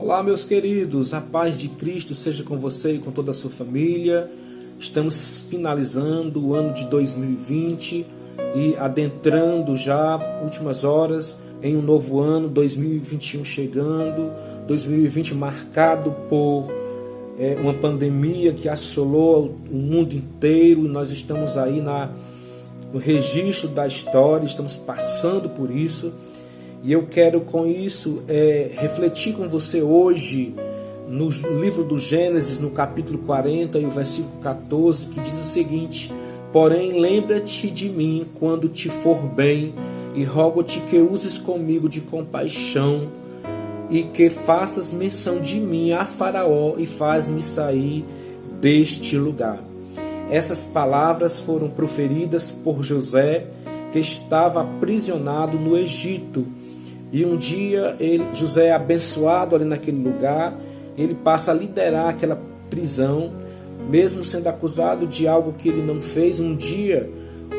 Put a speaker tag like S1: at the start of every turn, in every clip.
S1: Olá, meus queridos, a paz de Cristo seja com você e com toda a sua família. Estamos finalizando o ano de 2020 e adentrando já últimas horas em um novo ano, 2021 chegando, 2020 marcado por uma pandemia que assolou o mundo inteiro e nós estamos aí no registro da história, estamos passando por isso. E eu quero com isso refletir com você hoje no livro do Gênesis, no capítulo 40 e o versículo 14, que diz o seguinte: porém lembra-te de mim quando te for bem, e rogo-te que uses comigo de compaixão, e que faças menção de mim a Faraó, e faz-me sair deste lugar. Essas palavras foram proferidas por José, que estava aprisionado no Egito. E um dia José é abençoado ali naquele lugar, ele passa a liderar aquela prisão, mesmo sendo acusado de algo que ele não fez. Um dia,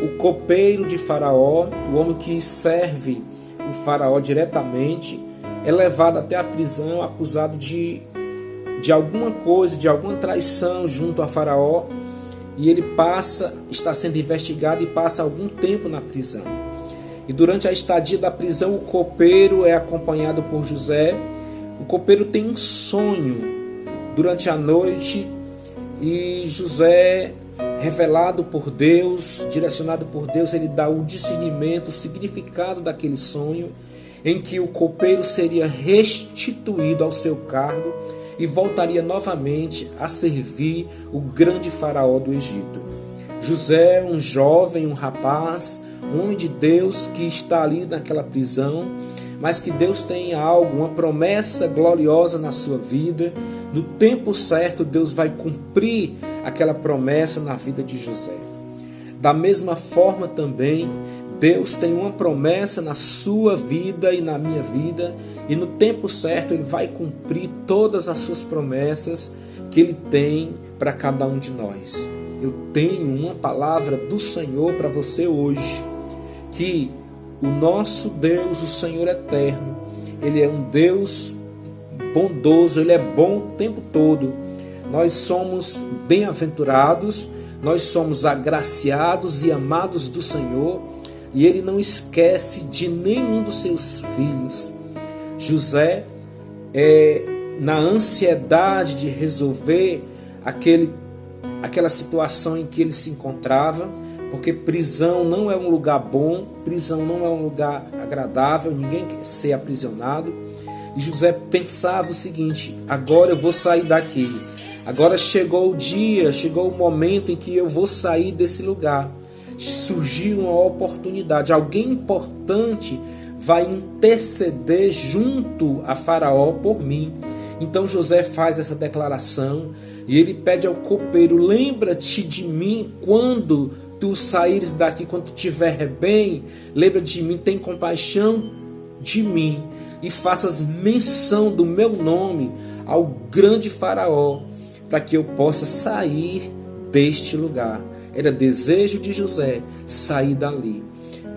S1: o copeiro de Faraó, o homem que serve o Faraó diretamente, é levado até a prisão, acusado de alguma coisa, de alguma traição junto a Faraó, e ele está sendo investigado e passa algum tempo na prisão. E durante a estadia da prisão, o copeiro é acompanhado por José. O copeiro tem um sonho durante a noite e José, revelado por Deus, direcionado por Deus, ele dá o discernimento, o significado daquele sonho, em que o copeiro seria restituído ao seu cargo e voltaria novamente a servir o grande faraó do Egito. José é um jovem, um rapaz, um homem de Deus que está ali naquela prisão, mas que Deus tem algo, uma promessa gloriosa na sua vida. No tempo certo, Deus vai cumprir aquela promessa na vida de José. Da mesma forma também, Deus tem uma promessa na sua vida e na minha vida, e no tempo certo Ele vai cumprir todas as suas promessas que Ele tem para cada um de nós. Eu tenho uma palavra do Senhor para você hoje, que o nosso Deus, o Senhor eterno, Ele é um Deus bondoso, Ele é bom o tempo todo. Nós somos bem-aventurados, nós somos agraciados e amados do Senhor, e Ele não esquece de nenhum dos seus filhos. José, na ansiedade de resolver aquela situação em que ele se encontrava, porque prisão não é um lugar bom, prisão não é um lugar agradável, ninguém quer ser aprisionado. E José pensava o seguinte: agora eu vou sair daqui, agora chegou o dia, chegou o momento em que eu vou sair desse lugar. Surgiu uma oportunidade, alguém importante vai interceder junto a Faraó por mim. Então José faz essa declaração e ele pede ao copeiro: lembra-te de mim quando tu saíres daqui, quando tu estiver bem, lembra de mim, tem compaixão de mim e faças menção do meu nome ao grande Faraó, para que eu possa sair deste lugar. Era desejo de José sair dali,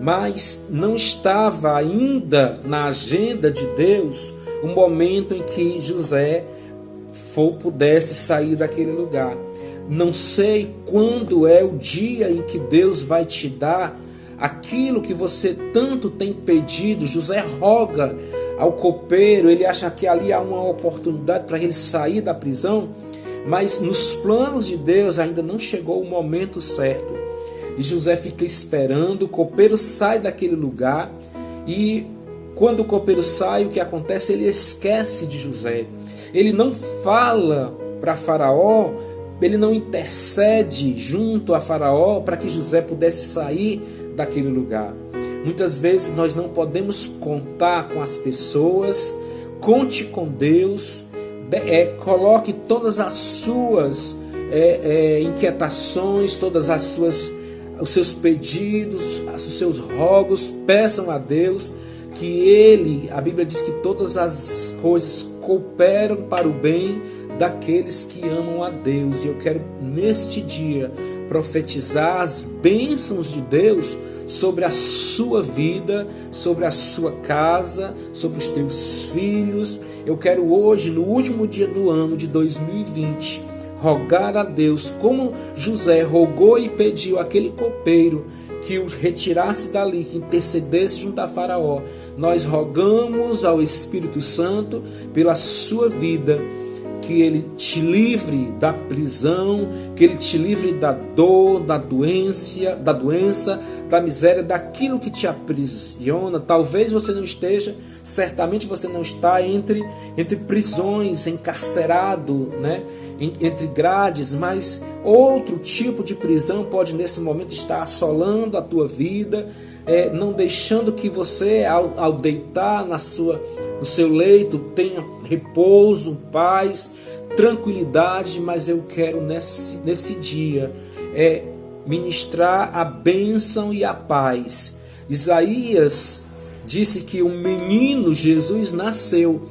S1: mas não estava ainda na agenda de Deus o momento em que José pudesse sair daquele lugar. Não sei quando é o dia em que Deus vai te dar aquilo que você tanto tem pedido. José roga ao copeiro, ele acha que ali há uma oportunidade para ele sair da prisão, mas nos planos de Deus ainda não chegou o momento certo. E José fica esperando, o copeiro sai daquele lugar, e quando o copeiro sai, o que acontece? Ele esquece de José. Ele não fala para Faraó, ele não intercede junto a Faraó para que José pudesse sair daquele lugar. Muitas vezes nós não podemos contar com as pessoas. Conte com Deus, coloque todas as suas inquietações, todas os seus pedidos, os seus rogos, peçam a Deus que Ele, a Bíblia diz que todas as coisas cooperam para o bem daqueles que amam a Deus. E eu quero neste dia profetizar as bênçãos de Deus sobre a sua vida, sobre a sua casa, sobre os teus filhos. Eu quero hoje, no último dia do ano de 2020, rogar a Deus, como José rogou e pediu àquele copeiro que o retirasse dali, que intercedesse junto a Faraó. Nós rogamos ao Espírito Santo pela sua vida, que Ele te livre da prisão, que Ele te livre da dor, da doença, da miséria, daquilo que te aprisiona. Talvez você não esteja, certamente você não está entre prisões, encarcerado, né? Entre grades, mas outro tipo de prisão pode nesse momento estar assolando a tua vida, não deixando que você, ao deitar no seu leito, tenha repouso, paz, tranquilidade. Mas eu quero nesse dia ministrar a bênção e a paz. Isaías disse que um menino, Jesus, nasceu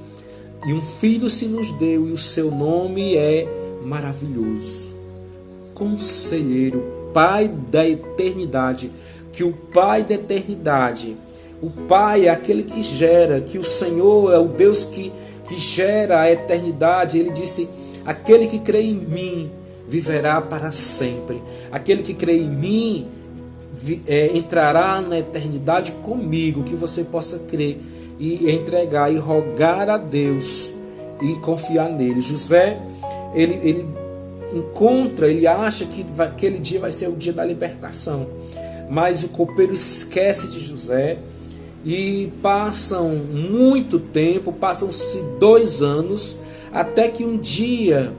S1: e um filho se nos deu, e o seu nome é Maravilhoso, Conselheiro, Pai da eternidade. Que o Pai da eternidade, o Pai é aquele que gera, que o Senhor é o Deus que gera a eternidade. Ele disse: aquele que crê em mim viverá para sempre. Aquele que crê em mim entrará na eternidade comigo. Que você possa crer e entregar e rogar a Deus e confiar nele. José, ele encontra, ele acha que aquele dia vai ser o dia da libertação, mas o copeiro esquece de José e passam muito tempo, passam-se 2 anos, até que um dia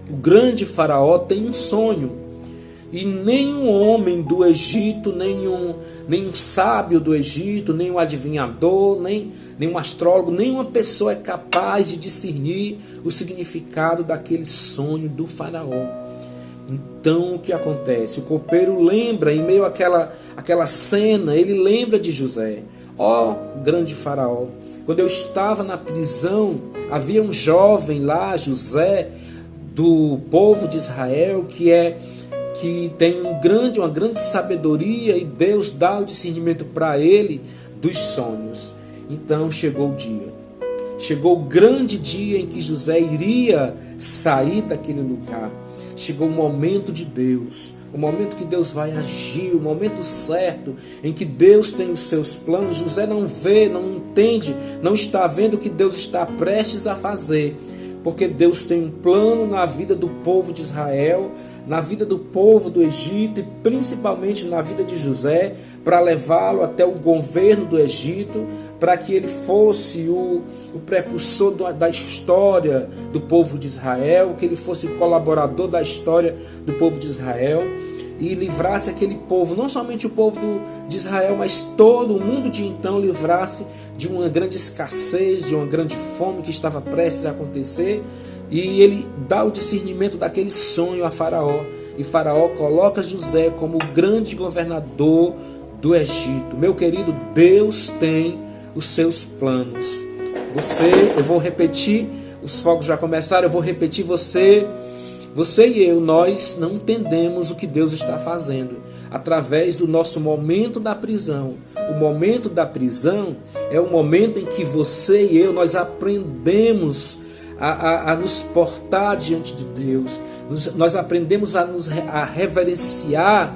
S1: o grande Faraó tem um sonho. E nenhum homem do Egito, nenhum sábio do Egito, nenhum adivinhador, nenhum astrólogo, nenhuma pessoa é capaz de discernir o significado daquele sonho do Faraó. Então o que acontece? O copeiro lembra, em meio àquela cena, ele lembra de José. Ó, grande Faraó, quando eu estava na prisão, havia um jovem lá, José, do povo de Israel, que tem uma grande sabedoria, e Deus dá o discernimento para ele dos sonhos. Então chegou o dia, chegou o grande dia em que José iria sair daquele lugar. Chegou o momento de Deus, o momento que Deus vai agir, o momento certo em que Deus tem os seus planos. José não vê, não entende, não está vendo o que Deus está prestes a fazer, porque Deus tem um plano na vida do povo de Israel, na vida do povo do Egito e principalmente na vida de José, para levá-lo até o governo do Egito, para que ele fosse o precursor da história do povo de Israel, que ele fosse o colaborador da história do povo de Israel e livrasse aquele povo, não somente o povo de Israel, mas todo o mundo de então, livrasse de uma grande escassez, de uma grande fome que estava prestes a acontecer. E ele dá o discernimento daquele sonho a Faraó, e Faraó coloca José como o grande governador do Egito. Meu querido, Deus tem os seus planos. Eu vou repetir, os fogos já começaram, eu vou repetir, você e eu, nós não entendemos o que Deus está fazendo através do nosso momento da prisão. O momento da prisão é o momento em que você e eu, nós aprendemos a nos portar diante de Deus. Nós aprendemos a reverenciar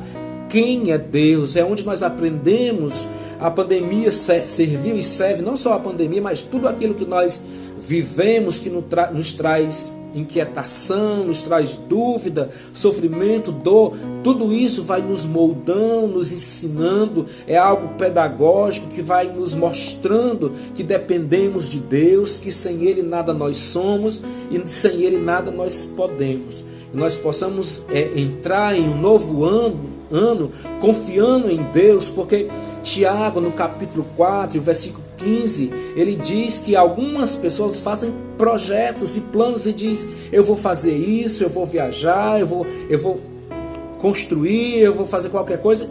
S1: quem é Deus. É onde nós aprendemos. A pandemia serviu e serve não só a pandemia, mas tudo aquilo que nós vivemos, que nos traz inquietação, nos traz dúvida, sofrimento, dor. Tudo isso vai nos moldando, nos ensinando. É algo pedagógico que vai nos mostrando que dependemos de Deus, que sem Ele nada nós somos e sem Ele nada nós podemos. Que nós possamos entrar em um novo ano confiando em Deus, porque Tiago, no capítulo 4, versículo 15, ele diz que algumas pessoas fazem projetos e planos e diz: eu vou fazer isso, eu vou viajar, eu vou construir, eu vou fazer qualquer coisa.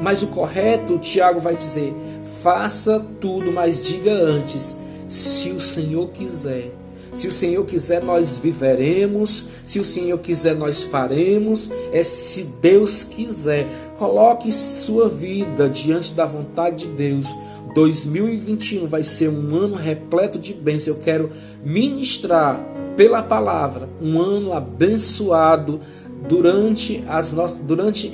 S1: Mas o correto, Tiago vai dizer: faça tudo, mas diga antes, se o Senhor quiser, Se o Senhor quiser, nós viveremos. Se o Senhor quiser, nós faremos. É se Deus quiser. Coloque sua vida diante da vontade de Deus. 2021 vai ser um ano repleto de bênçãos. Eu quero ministrar pela palavra um ano abençoado durante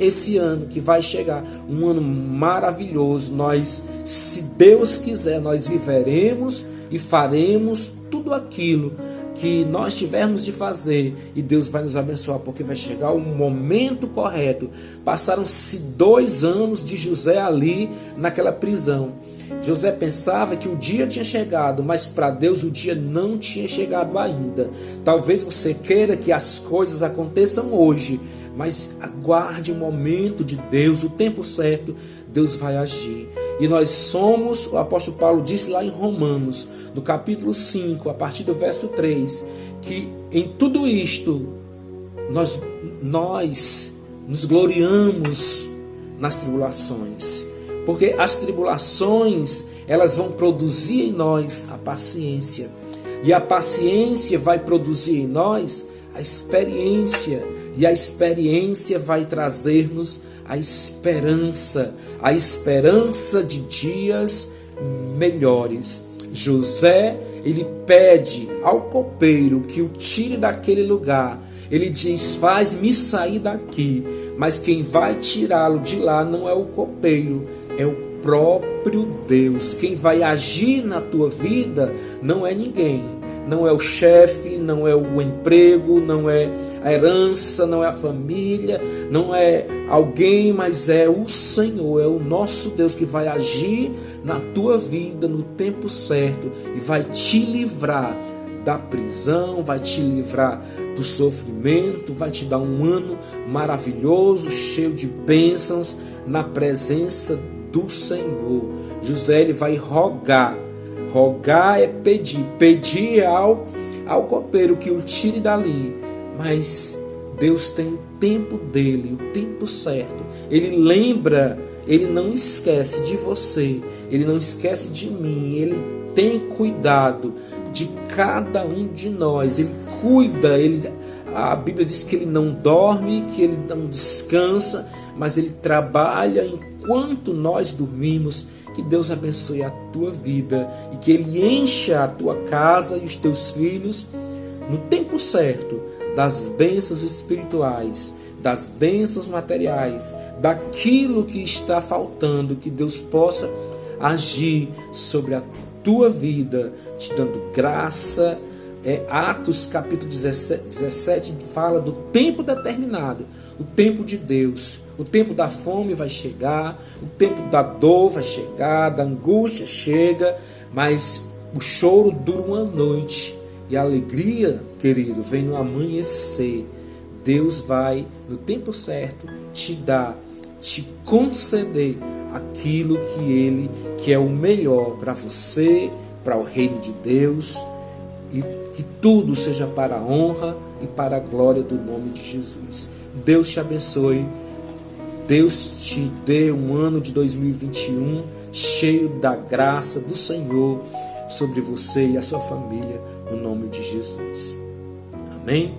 S1: esse ano que vai chegar, um ano maravilhoso. Nós, se Deus quiser, nós viveremos e faremos tudo aquilo que nós tivermos de fazer, e Deus vai nos abençoar, porque vai chegar o momento correto. Passaram-se 2 anos de José ali naquela prisão. José pensava que o dia tinha chegado, mas para Deus o dia não tinha chegado ainda. Talvez você queira que as coisas aconteçam hoje, mas aguarde o momento de Deus, o tempo certo, Deus vai agir. E nós somos, o apóstolo Paulo disse lá em Romanos, no capítulo 5, a partir do verso 3, que em tudo isto nós nos gloriamos nas tribulações. Porque as tribulações, elas vão produzir em nós a paciência. E a paciência vai produzir em nós a experiência. E a experiência vai trazer-nos a esperança de dias melhores. José, ele pede ao copeiro que o tire daquele lugar. Ele diz: faz-me sair daqui. Mas quem vai tirá-lo de lá não é o copeiro, é o próprio Deus. Quem vai agir na tua vida não é ninguém. Não é o chefe, não é o emprego, não é a herança, não é a família, não é alguém, mas é o Senhor, é o nosso Deus que vai agir na tua vida no tempo certo e vai te livrar da prisão, vai te livrar do sofrimento, vai te dar um ano maravilhoso, cheio de bênçãos na presença do Senhor. José, ele vai rogar. Rogar é pedir ao copeiro que o tire dali, mas Deus tem o tempo dele, o tempo certo. Ele lembra, ele não esquece de você, ele não esquece de mim, ele tem cuidado de cada um de nós, ele cuida, a Bíblia diz que ele não dorme, que ele não descansa, mas ele trabalha enquanto nós dormimos. Que Deus abençoe a tua vida e que Ele encha a tua casa e os teus filhos no tempo certo das bênçãos espirituais, das bênçãos materiais, daquilo que está faltando, que Deus possa agir sobre a tua vida, te dando graça. Atos capítulo 17 fala do tempo determinado, o tempo de Deus. O tempo da fome vai chegar, o tempo da dor vai chegar, da angústia chega, mas o choro dura uma noite e a alegria, querido, vem no amanhecer. Deus vai, no tempo certo, te dar, te conceder aquilo que é o melhor para você, para o reino de Deus, e que tudo seja para a honra e para a glória do nome de Jesus. Deus te abençoe. Deus te dê um ano de 2021 cheio da graça do Senhor sobre você e a sua família, no nome de Jesus. Amém?